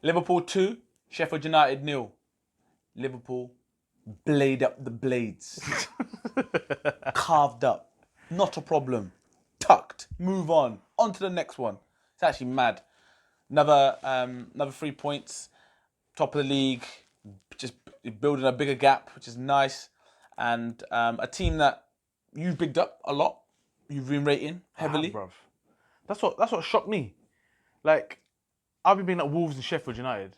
Liverpool 2, Sheffield United 0. Liverpool blade up the blades. Carved up. Not a problem. Tucked. Move on. On to the next one. It's actually mad. Another 3 points. Top of the league. Just building a bigger gap, which is nice. And a team that you've bigged up a lot. You've been rating heavily. Bruv. That's what shocked me. Like, I've been being at Wolves and Sheffield United.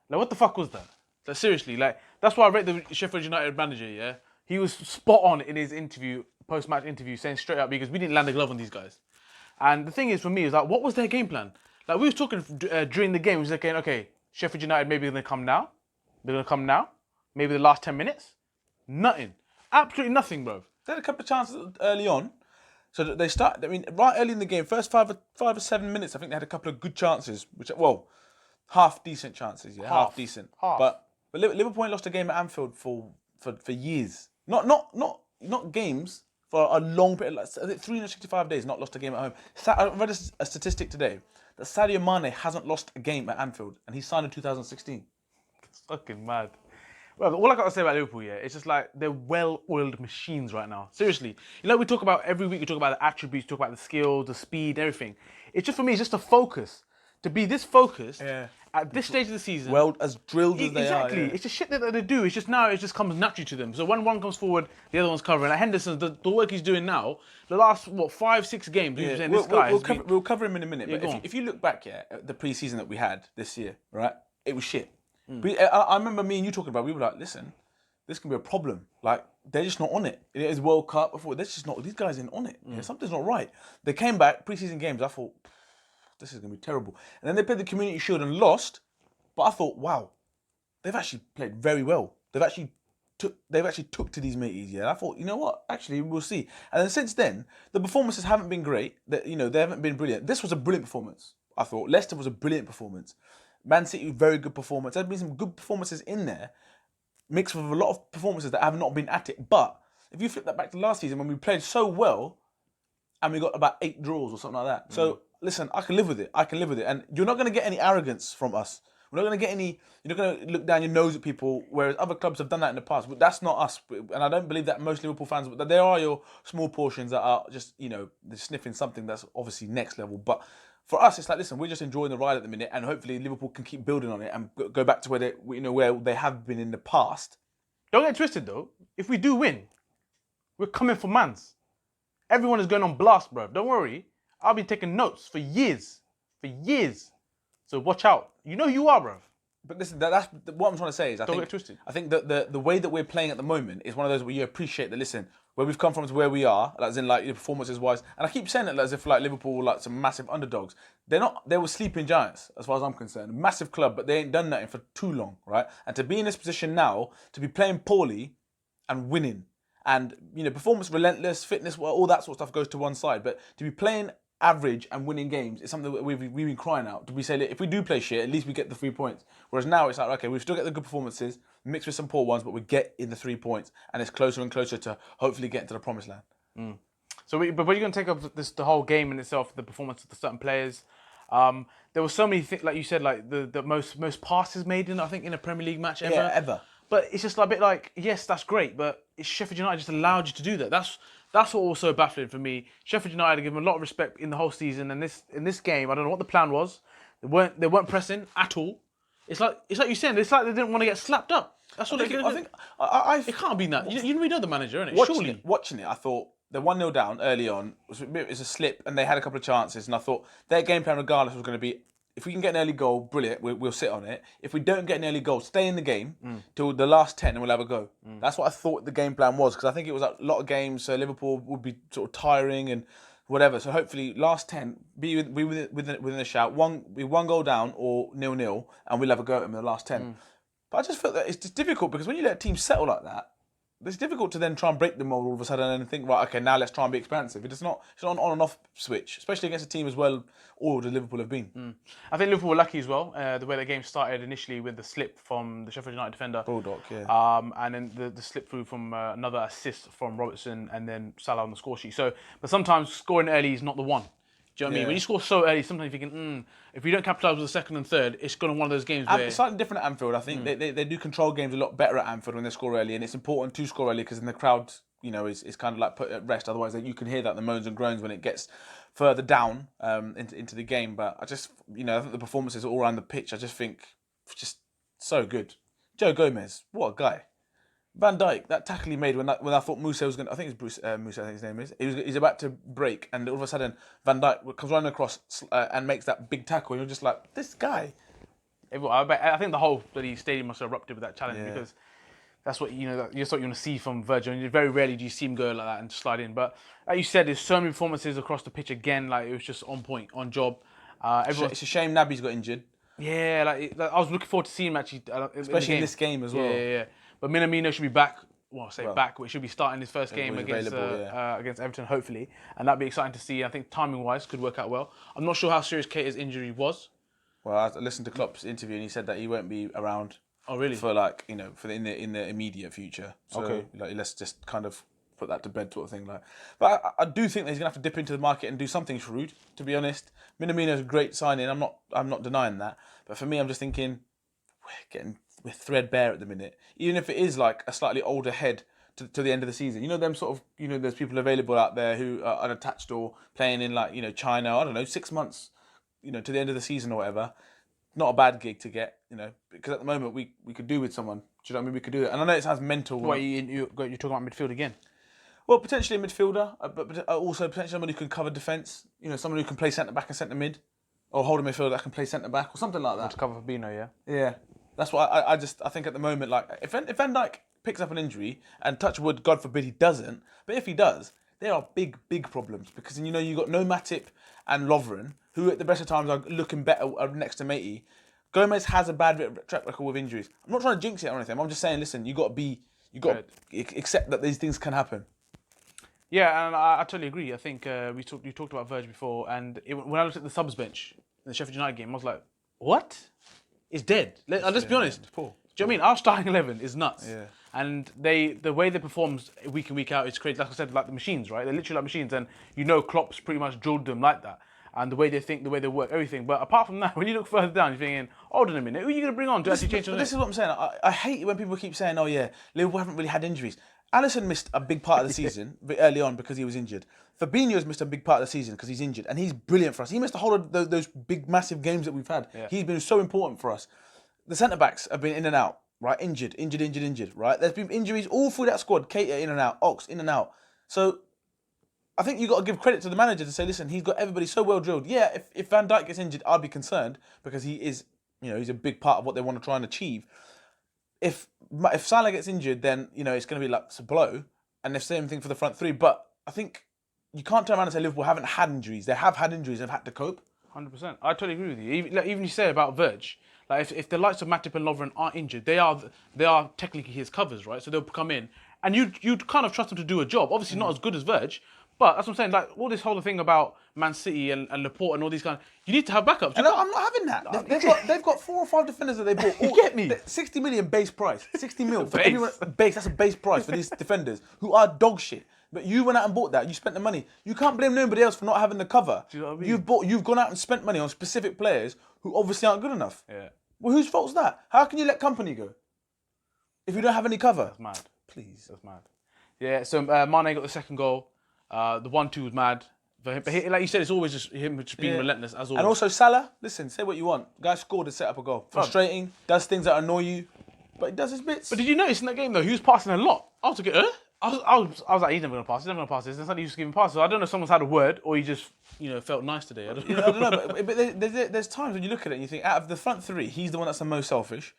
Like, what the fuck was that? Like, seriously, like, that's why I rate the Sheffield United manager, yeah? He was spot on in his interview, post-match interview, saying straight up, because we didn't land a glove on these guys. And the thing is, for me, is like, what was their game plan? Like, we was talking during the game, we was like, okay, Sheffield United, maybe they're going to come now. They're going to come now. Maybe the last 10 minutes. Nothing. Absolutely nothing, bro. They had a couple of chances early on. So that they start. I mean, right early in the game, first 5 or 7 minutes, I think they had a couple of good chances, which half decent chances, yeah, half decent. But Liverpool ain't lost a game at Anfield for years. Not games for a long period. Like, I think 365 days, not lost a game at home. I read a statistic today that Sadio Mane hasn't lost a game at Anfield, and he signed in 2016. It's fucking mad. Well, all I got to say about Liverpool, yeah, it's just like they're well-oiled machines right now. Seriously. You know, we talk about every week, we talk about the attributes, talk about the skill, the speed, everything. It's just, for me, it's just a focus. To be this focused at this stage of the season. Well, as drilled as they are. Exactly. It's just shit that they do. It's just now, it just comes naturally to them. So when one comes forward, the other one's covering. Like Henderson, the work he's doing now, the last, 5-6 games, we've been saying this guy. We'll cover him in a minute. But if you look back, at the pre-season that we had this year, right, it was shit. I remember me and you talking about, we were like, listen, this can be a problem. Like, they're just not on it. It is World Cup. I thought, these guys ain't on it. Yeah, something's not right. They came back, pre-season games, I thought, this is going to be terrible. And then they played the Community Shield and lost, but I thought, wow, they've actually played very well. They've actually took to these mateys, yeah. And I thought, you know what, actually, we'll see. And then since then, the performances haven't been great. They haven't been brilliant. This was a brilliant performance, I thought. Leicester was a brilliant performance. Man City, very good performance. There's been some good performances in there, mixed with a lot of performances that have not been at it. But if you flip that back to last season when we played so well and we got about 8 draws or something like that. So, listen, I can live with it. And you're not going to get any arrogance from us. We're not going to get any, you're not going to look down your nose at people, whereas other clubs have done that in the past. But that's not us. And I don't believe that most Liverpool fans, but there are your small portions that are just, they're sniffing something that's obviously next level. But for us, it's like, listen, we're just enjoying the ride at the minute, and hopefully Liverpool can keep building on it and go back to where they have been in the past. Don't get twisted though. If we do win, we're coming for Mans. Everyone is going on blast, bro. Don't worry. I'll be taking notes for years. So watch out. You know who you are, bro. But listen, that's what I'm trying to say is Don't get twisted. I think that the way that we're playing at the moment is one of those where you appreciate that, listen, where we've come from to where we are, as in like performances wise. And I keep saying it as if like Liverpool were like some massive underdogs. They're not. They were sleeping giants as far as I'm concerned. Massive club, but they ain't done nothing for too long, right? And to be in this position now, to be playing poorly and winning, and performance relentless, fitness, all that sort of stuff goes to one side. But to be playing average and winning games is something that we've been crying out. To be saying, if we do play shit, at least we get the 3 points. Whereas now it's like, okay, we still get the good performances, mixed with some poor ones, but we get in the 3 points, and it's closer and closer to hopefully getting to the promised land. So, but when you're going to take up the whole game in itself, the performance of the certain players, there were so many things, like you said, like the most passes made in a Premier League match ever. Yeah, ever. But it's just a bit like, yes, that's great, but Sheffield United just allowed you to do that. That's what was so baffling for me. Sheffield United give them a lot of respect in the whole season, and in this game, I don't know what the plan was. They weren't pressing at all. It's like you're saying. It's like they didn't want to get slapped up. That's what they're going to do. It can't be that. You know the manager, innit? Watching it, I thought they're 1-0 down early on. It was a slip, and they had a couple of chances, and I thought their game plan, regardless, was going to be, if we can get an early goal, brilliant, we'll sit on it. If we don't get an early goal, stay in the game till the last 10 and we'll have a go. That's what I thought the game plan was, because I think it was a lot of games, so Liverpool would be sort of tiring and whatever. So hopefully last 10, be within a shout, one goal down or 0-0, and we'll have a go at them in the last 10. But I just felt that it's just difficult, because when you let teams settle like that, it's difficult to then try and break the mold all of a sudden and think, right, okay, now let's try and be expansive. It's not an on and off switch, especially against a team as well ordered as Liverpool have been. I think Liverpool were lucky as well, the way the game started initially with the slip from the Sheffield United defender. Bulldog, yeah. And then the slip through from another assist from Robertson, and then Salah on the score sheet. So, but sometimes scoring early is not the one. Do you know what I mean? When you score so early, sometimes you're thinking, if we don't capitalise with the second and third, it's going to one of those games where... It's slightly different at Anfield. I think they do control games a lot better at Anfield when they score early, and it's important to score early because then the crowd, is kind of like put at rest. Otherwise, you can hear that the moans and groans when it gets further down into the game. But I just, I think the performances all around the pitch, I just think, just so good. Joe Gomez, what a guy. Van Dijk, that tackle he made when I thought Musa was going to... I think it's Bruce, Musa, I think his name is. He's about to break, and all of a sudden, Van Dijk comes running across and makes that big tackle, and you're just like, this guy. I think the whole bloody stadium must have erupted with that challenge because that's what, that's what you want to see from Virg. And very rarely do you see him go like that and slide in. But like you said, there's so many performances across the pitch again. Like, it was just on point, on job. It's a shame Naby's got injured. Yeah, I was looking forward to seeing him actually. Especially in this game as well. Yeah. But Minamino should be back. Well, back. We should be starting his first game against Everton, hopefully, and that'd be exciting to see. I think timing-wise could work out well. I'm not sure how serious Keita's injury was. Well, I listened to Klopp's interview, and he said that he won't be around. Oh, really? For in the immediate future. So, okay. Let's just kind of put that to bed, sort of thing. But I do think that he's gonna have to dip into the market and do something shrewd. To be honest, Minamino's a great signing. I'm not denying that. But for me, I'm just thinking we're threadbare at the minute. Even if it is like a slightly older head to the end of the season. Them sort of, there's people available out there who are unattached or playing in China, I don't know, 6 months, to the end of the season or whatever. Not a bad gig to get, because at the moment we could do with someone. Do you know what I mean? We could do it. And I know it sounds mental. What, you're talking about midfield again? Well, potentially a midfielder, but also potentially someone who can cover defence. Someone who can play centre-back and centre-mid. Or hold a midfielder that can play centre-back or something like that. To cover Fabinho, yeah? Yeah. That's what I think at the moment, like, if Van Dijk picks up an injury, and touch wood, God forbid he doesn't, but if he does, there are big, big problems because you've got no Matip and Lovren, who at the best of times are looking better next to Matey. Gomez has a bad track record with injuries. I'm not trying to jinx it or anything. I'm just saying, listen, you got to accept that these things can happen. Yeah, and I totally agree. I think you talked about Virg before, and when I looked at the subs bench in the Sheffield United game, I was like, what? It's dead. Let's be honest. Do you know what I mean? Our starting 11 is nuts. Yeah. And the way they perform week in, week out is crazy. Like I said, like the machines, right? They're literally like machines, and Klopp's pretty much drilled them like that. And the way they think, the way they work, everything. But apart from that, when you look further down, you're thinking, hold on a minute, who are you going to bring on to actually change the This is what I'm saying. I hate it when people keep saying, oh yeah, Liverpool haven't really had injuries. Alisson missed a big part of the season early on because he was injured. Fabinho's missed a big part of the season because he's injured, and he's brilliant for us. He missed a whole of those big, massive games that we've had. Yeah. He's been so important for us. The centre-backs have been in and out, right? Injured, right? There's been injuries all through that squad. Keita in and out, Ox in and out. So I think you've got to give credit to the manager to say, listen, he's got everybody so well drilled. Yeah, if Van Dijk gets injured, I'd be concerned because he is, he's a big part of what they want to try and achieve. If Salah gets injured, then, it's going to be like it's a blow. And the same thing for the front three. But I think you can't turn around and say Liverpool haven't had injuries. They have had injuries and have had to cope. 100%. I totally agree with you. Even you say about Virg, like if the likes of Matip and Lovren are injured, they are technically his covers, right? So they'll come in, and you'd kind of trust them to do a job. Obviously not as good as Virg, but that's what I'm saying. Like all this whole thing about Man City and Laporte and all these you need to have backups. And I'm not having that. They've got 4 or 5 defenders that they bought. You get me? 60 million base price. 60 mil for everyone. That's a base price for these defenders who are dog shit. But you went out and bought that. You spent the money. You can't blame nobody else for not having the cover. Do you know what I mean? You've gone out and spent money on specific players who obviously aren't good enough. Yeah. Well, whose fault's that? How can you let company go if you don't have any cover? That's mad. Please. That's mad. Yeah. So Mane got the second goal. The 1-2 was mad. But like you said, it's always just him being relentless as always. And also Salah, listen, say what you want. Guy scored and set up a goal. Frustrating, does things that annoy you, but he does his bits. But did you notice in that game though, he was passing a lot? I was like, I was like, he's never going to pass. He's never going to pass this. And suddenly he was giving passes. So I don't know if someone's had a word or he just, felt nice today. I don't know. But there's times when you look at it and you think, out of the front three, he's the one that's the most selfish.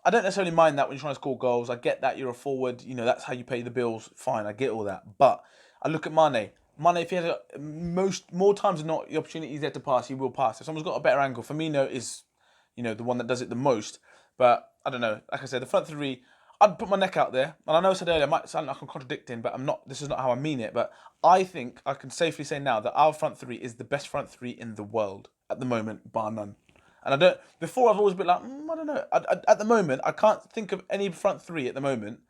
I don't necessarily mind that when you're trying to score goals. I get that you're a forward. That's how you pay the bills. Fine, I get all that. But I look at Mane. Mane, if he has more times than not the opportunity he's there to pass, he will pass. If someone's got a better angle, Firmino is, the one that does it the most. But I don't know. Like I said, the front three, I'd put my neck out there. And I know I said earlier, it might sound like I'm contradicting, but I'm not. This is not how I mean it. But I think I can safely say now that our front three is the best front three in the world at the moment, bar none. And Before I've always been like, I don't know. At the moment, I can't think of any front three at the moment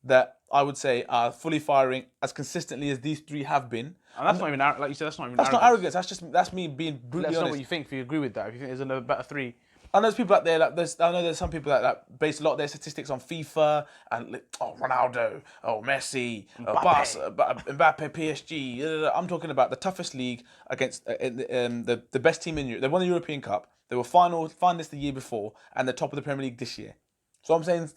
that I would say are fully firing as consistently as these three have been. And that's not even like you said. That's not even. That's not arrogance. That's me being brutally Let us know honest. what you think. If you agree with that, if you think there's a better three. I know there's people out there. I know there's some people that base a lot of their statistics on FIFA and Ronaldo, Messi, Barca, Mbappe, PSG. I'm talking about the toughest league against the best team in Europe. They won the European Cup. They were finalists the year before, and they're top of the Premier League this year. So I'm saying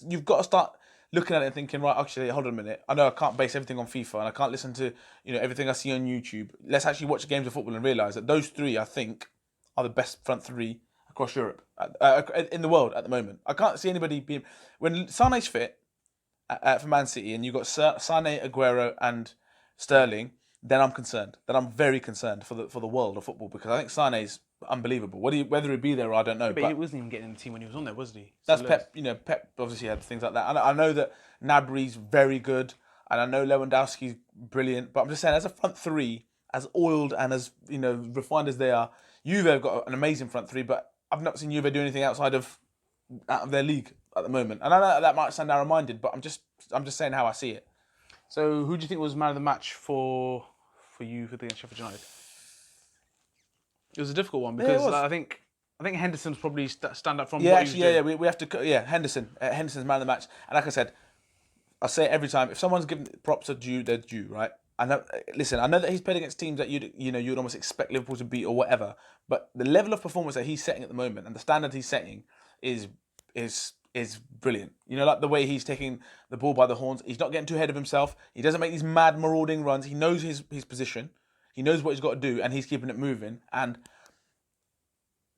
you've got to start looking at it and thinking, right, actually, hold on a minute. I know I can't base everything on FIFA and I can't listen to everything I see on YouTube. Let's actually watch games of football and realise that those three, I think, are the best front three across Europe, in the world at the moment. I can't see anybody being... When Sané's fit for Man City and you've got Sané, Aguero and Sterling, then I'm concerned. Then I'm very concerned for the world of football because I think Sané's unbelievable. Whether he'd be there, I don't know. But he wasn't even getting in the team when he was on there, wasn't he? That's Pep. Pep obviously had things like that. I know that Gnabry's very good, and I know Lewandowski's brilliant. But I'm just saying, as a front three, as oiled and as refined as they are, Juve have got an amazing front three. But I've not seen Juve do anything outside of their league at the moment. And I know that might sound narrow-minded, but I'm just saying how I see it. So who do you think was man of the match for you against Sheffield United? It was a difficult one because I think Henderson's probably stand up from. Yeah, actually, we have to. Yeah, Henderson's man of the match, and like I said, I say it every time. If someone's given props are due, they're due, right? I know that he's played against teams that you'd almost expect Liverpool to beat or whatever, but the level of performance that he's setting at the moment and the standard he's setting is brilliant. Like the way he's taking the ball by the horns. He's not getting too ahead of himself. He doesn't make these mad marauding runs. He knows his position. He knows what he's got to do, and he's keeping it moving. And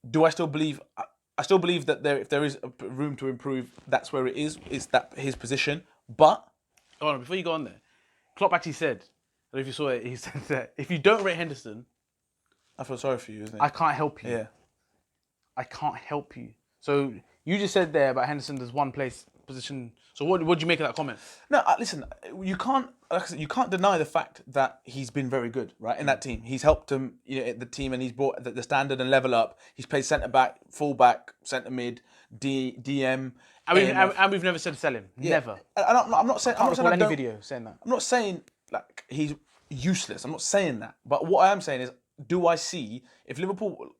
do I still believe? I still believe that if there is room to improve, that's where it is. It's that his position. But hold on, before you go on there, Klopp actually said, I don't know if you saw it. He said that if you don't rate Henderson, I feel sorry for you, isn't it? I can't help you. Yeah. I can't help you. So you just said there about Henderson, there's one position. So what do you make of that comment? No, listen, you can't deny the fact that he's been very good, right, in that team. He's helped them, the team, and he's brought the standard and level up. He's played centre back, full back, centre mid, DM. And we've never said sell him. Yeah. Never. And I'm not saying. I can't recall any video saying that. I'm not saying like he's useless. I'm not saying that. But what I am saying is, do I see if Liverpool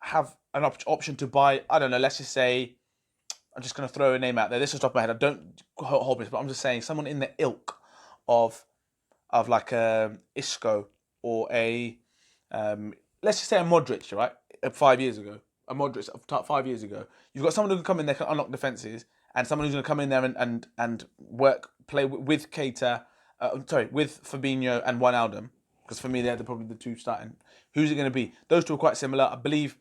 have an option to buy? I don't know. Let's just say. I'm just going to throw a name out there. This is off my head. I don't hold this, but I'm just saying someone in the ilk of like a Isco or a let's just say a Modric, right? 5 years ago, a Modric 5 years ago. You've got someone who can come in there, can unlock defenses, and someone who's going to come in there and play with Keita, with Fabinho and Wijnaldum, because for me they're probably the two starting. Who's it going to be? Those two are quite similar, I believe.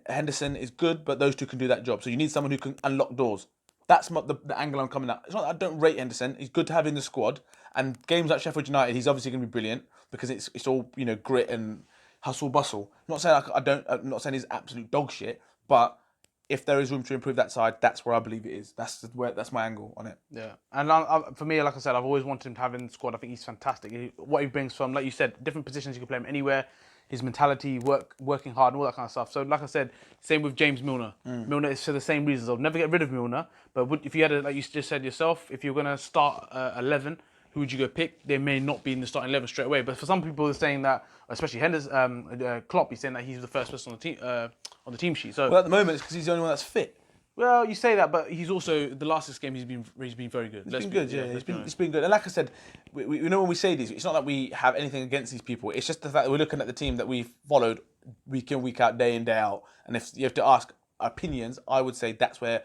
Henderson is good, but those two can do that job. So you need someone who can unlock doors. That's the angle I'm coming at. It's not that I don't rate Henderson. He's good to have in the squad. And games like Sheffield United, he's obviously going to be brilliant because it's all grit and hustle bustle. I'm not saying he's absolute dog shit, but if there is room to improve that side, that's where I believe it is. That's my angle on it. Yeah, and for me, like I said, I've always wanted him to have in the squad. I think he's fantastic. What he brings from, like you said, different positions, you can play him anywhere. His mentality, working hard, and all that kind of stuff. So, like I said, same with James Milner. Milner is for the same reasons. I'll never get rid of Milner. But if you had, like you just said yourself, if you're going to start 11, who would you go pick? They may not be in the starting 11 straight away. But for some people, they're saying that, especially Klopp, he's saying that he's the first person on the team sheet. So, well, at the moment, it's because he's the only one that's fit. Well, you say that, but he's also the last 6 games he's been very good. It's been good, yeah. It's been good. And like I said, we know when we say these, it's not that we have anything against these people. It's just the fact that we're looking at the team that we've followed week in, week out, day in, day out. And if you have to ask opinions, I would say that's where.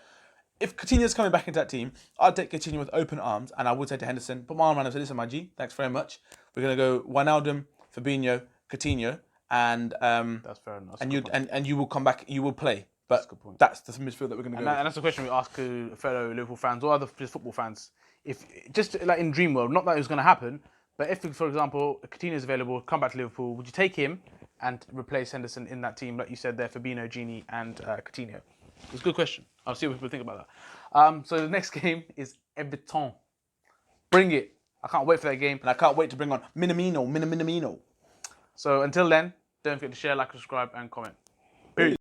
If Coutinho's coming back into that team, I'd take Coutinho with open arms, and I would say to Henderson, put my arm around him and say, listen, my G, thanks very much. We're going to go Wijnaldum, Fabinho, Coutinho, and that's fair enough. And you will come back, you will play. But that's the midfield that we're going to go. And that's the question we ask fellow Liverpool fans or other football fans. If just like in dream world, not that it was going to happen, but if, for example, Coutinho is available, come back to Liverpool, would you take him and replace Henderson in that team, like you said there, Fabinho, Gini, and Coutinho? It's a good question. I'll see what people think about that. So the next game is Everton. Bring it. I can't wait for that game. And I can't wait to bring on Minamino. So until then, don't forget to share, like, subscribe, and comment.